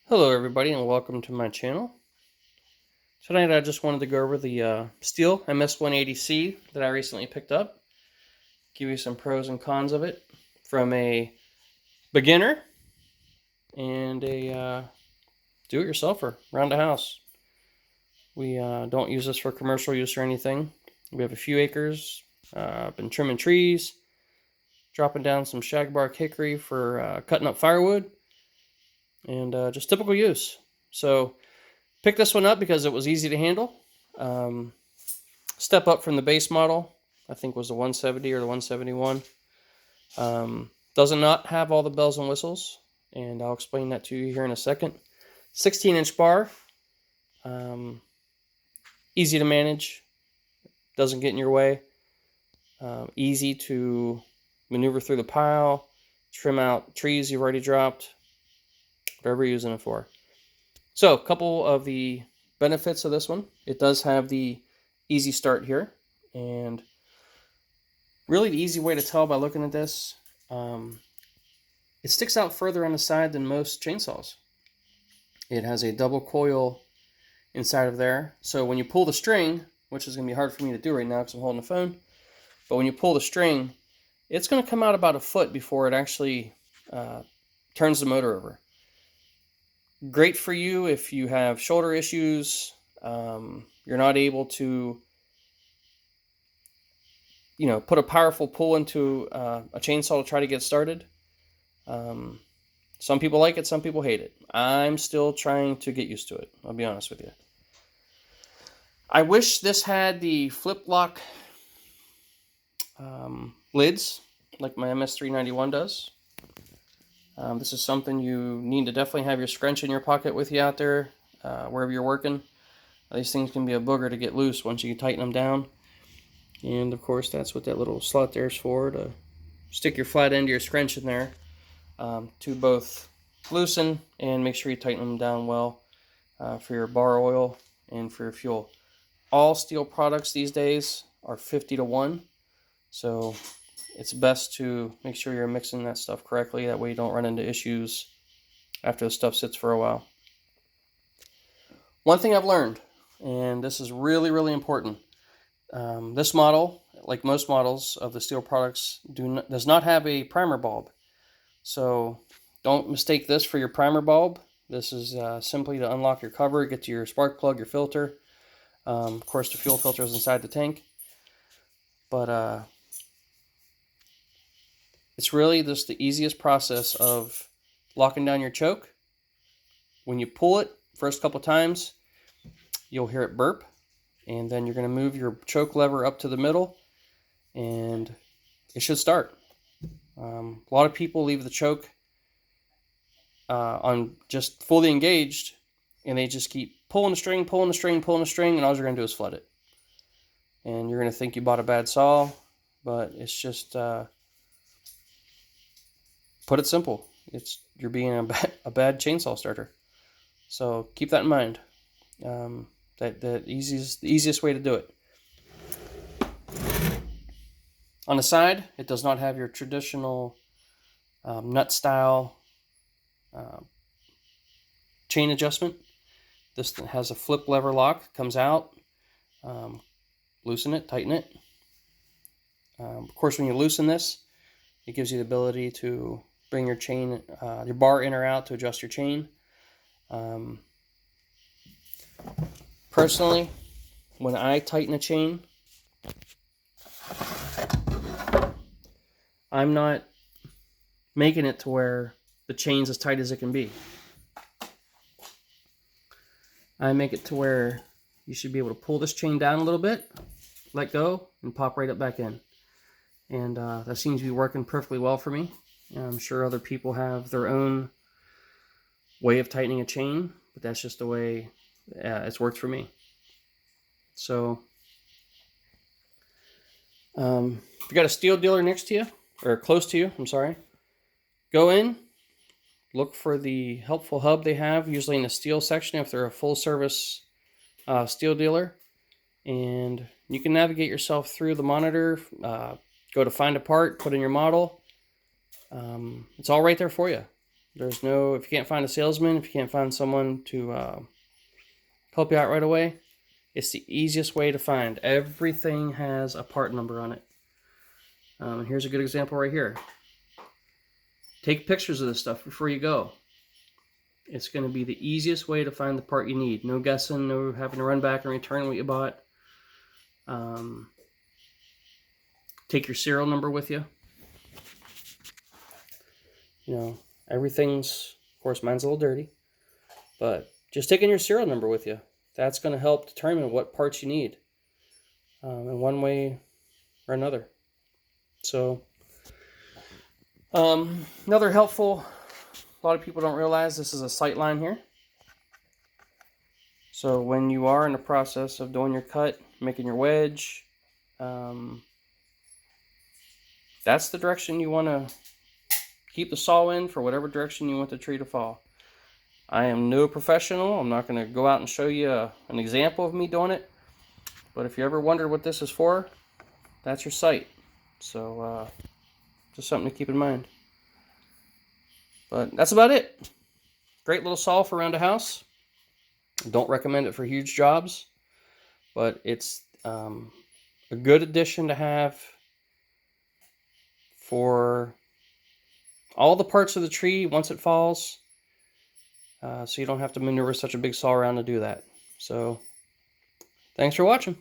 Hello everybody and welcome to my channel. Tonight I just wanted to go over the Stihl MS 180C that I recently picked up. Give you some pros and cons of it from a beginner and a do-it-yourselfer around the house. We don't use this for commercial use or anything. We have a few acres. I've been trimming trees, dropping down some shagbark hickory for cutting up firewood, and just typical use. So picked this one up because it was easy to handle. Step up from the base model, I think was the 170 or the 171. Does not have all the bells and whistles, and I'll explain that to you here in a second. 16-inch bar, easy to manage, doesn't get in your way, easy to maneuver through the pile, trim out trees you've already dropped, whatever you're using it for. So, a couple of the benefits of this one. It does have the easy start here, and really the easy way to tell by looking at this, it sticks out further on the side than most chainsaws. It has a double coil inside of there, so when you pull the string, which is going to be hard for me to do right now because I'm holding the phone, but when you pull the string, it's going to come out about a foot before it actually turns the motor over. Great for you if you have shoulder issues, you're not able to put a powerful pull into a chainsaw to try to get started. Some people like it, some people hate it. I'm still trying to get used to it, I'll be honest with you. I wish this had the flip lock lids like my MS391 does. This is something you need to definitely have your scrunch in your pocket with you out there, wherever you're working. These things can be a booger to get loose once you tighten them down. And of course that's what that little slot there is for, to stick your flat end of your scrunch in there, to both loosen and make sure you tighten them down well, for your bar oil and for your fuel. All Stihl products these days are 50-to-1, so it's best to make sure you're mixing that stuff correctly. That way you don't run into issues after the stuff sits for a while. One thing I've learned, and this is really, really important, this model, like most models of the Stihl products, does not have a primer bulb. So don't mistake this for your primer bulb. This is simply to unlock your cover, get to your spark plug, your filter. Of course, the fuel filter is inside the tank. But it's really just the easiest process of locking down your choke. When you pull it, first couple times, you'll hear it burp. And then you're going to move your choke lever up to the middle, and it should start. A lot of people leave the choke on just fully engaged, and they just keep pulling the string, pulling the string, pulling the string, and all you're going to do is flood it. And you're going to think you bought a bad saw, but it's just, put it simple, you're being a bad chainsaw starter. So keep that in mind. The easiest way to do it. On the side, it does not have your traditional nut style chain adjustment. This has a flip lever lock, comes out, loosen it, tighten it. Of course, when you loosen this, it gives you the ability to bring your chain, your bar in or out to adjust your chain. Personally, when I tighten a chain, I'm not making it to where the chain's as tight as it can be. I make it to where you should be able to pull this chain down a little bit, let go, and pop right up back in. And that seems to be working perfectly well for me. I'm sure other people have their own way of tightening a chain, but that's just the way it's worked for me. So if you got a Stihl dealer next to you, or close to you, I'm sorry, go in, look for the helpful hub they have, usually in the Stihl section if they're a full service Stihl dealer, and you can navigate yourself through the monitor, go to find a part, put in your model. It's all right there for you. If you can't find a salesman, if you can't find someone to help you out right away, it's the easiest way to find. Everything has a part number on it. And here's a good example right here. Take pictures of this stuff before you go. It's going to be the easiest way to find the part you need. No guessing, no having to run back and return what you bought. Take your serial number with you. You know, everything's, of course, mine's a little dirty, but just taking your serial number with you, that's going to help determine what parts you need in one way or another. So, another helpful, a lot of people don't realize this is a sight line here. So when you are in the process of doing your cut, making your wedge, that's the direction you want to keep the saw in for whatever direction you want the tree to fall. I am no professional. I'm not going to go out and show you an example of me doing it. But if you ever wondered what this is for, that's your sight. So just something to keep in mind. But that's about it. Great little saw for around a house. Don't recommend it for huge jobs, but it's a good addition to have for all the parts of the tree once it falls, so you don't have to maneuver such a big saw around to do that. So thanks for watching.